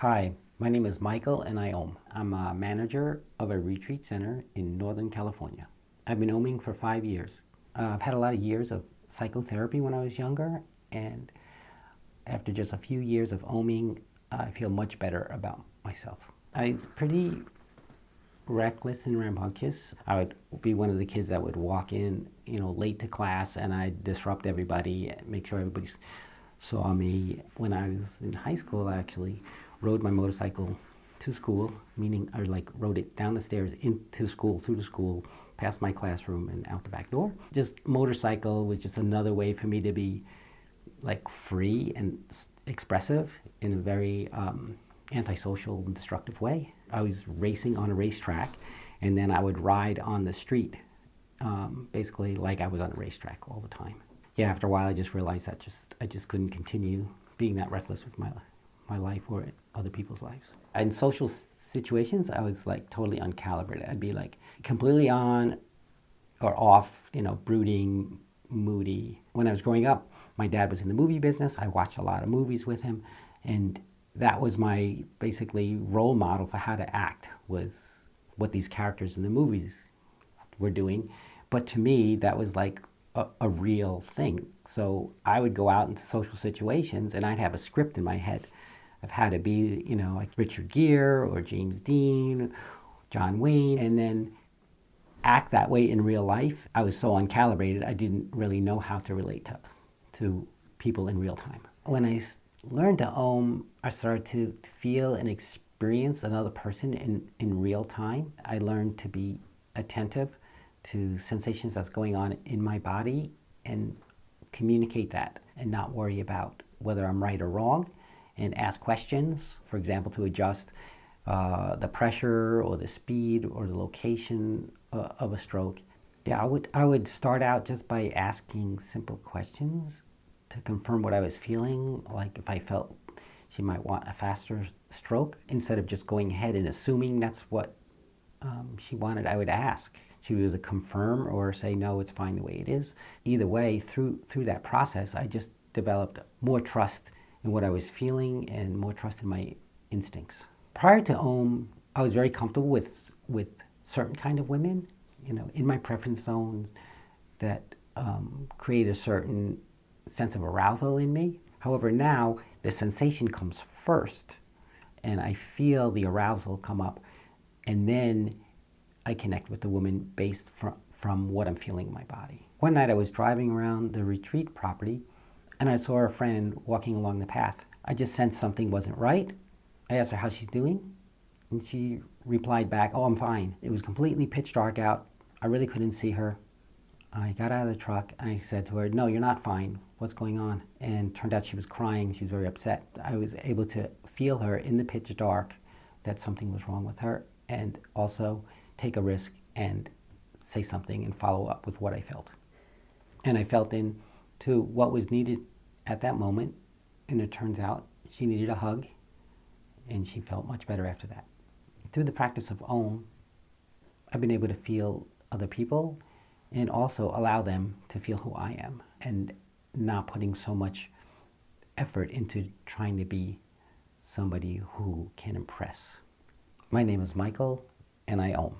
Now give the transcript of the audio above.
Hi, my name is Michael and I Om. I'm a manager of a retreat center in Northern California. I've been oming for 5 years. I've had a lot of years of psychotherapy when I was younger, and after just a few years of oming, I feel much better about myself. I was pretty reckless and rambunctious. I would be one of the kids that would walk in, late to class, and I'd disrupt everybody, make sure everybody saw me. When I was in high school, I actually rode my motorcycle to school, meaning I rode it down the stairs into school, through the school, past my classroom and out the back door. Just motorcycle was just another way for me to be free and expressive in a very antisocial and destructive way. I was racing on a racetrack, and then I would ride on the street, basically like I was on a racetrack all the time. Yeah, after a while I just realized that I just couldn't continue being that reckless with my life or other people's lives. In social situations, I was totally uncalibrated. I'd be completely on or off, brooding, moody. When I was growing up, my dad was in the movie business. I watched a lot of movies with him, and that was my basically role model for how to act, was what these characters in the movies were doing. But to me, that was a real thing. So I would go out into social situations and I'd have a script in my head of how to be, like Richard Gere or James Dean, John Wayne, and then act that way in real life. I was so uncalibrated, I didn't really know how to relate to people in real time. When I learned to Om, I started to feel and experience another person in real time. I learned to be attentive to sensations that's going on in my body and communicate that and not worry about whether I'm right or wrong, and ask questions, for example, to adjust the pressure or the speed or the location of a stroke. Yeah, I would start out just by asking simple questions to confirm what I was feeling, like if I felt she might want a faster stroke. Instead of just going ahead and assuming that's what she wanted, I would ask. She would either confirm or say, no, it's fine the way it is. Either way, through that process, I just developed more trust in what I was feeling and more trust in my instincts. Prior to Om, I was very comfortable with certain kind of women, in my preference zones that create a certain sense of arousal in me. However, now the sensation comes first, and I feel the arousal come up, and then I connect with the woman based from what I'm feeling in my body. One night I was driving around the retreat property, and I saw a friend walking along the path. I just sensed something wasn't right. I asked her how she's doing, and she replied back, oh, I'm fine. It was completely pitch dark out. I really couldn't see her. I got out of the truck, and I said to her, no, you're not fine. What's going on? And turned out she was crying. She was very upset. I was able to feel her in the pitch dark that something was wrong with her, and also take a risk and say something and follow up with what I felt. And I felt into what was needed at that moment, and it turns out she needed a hug, and she felt much better after that. Through the practice of Om, I've been able to feel other people and also allow them to feel who I am, and not putting so much effort into trying to be somebody who can impress. My name is Michael, and I Om.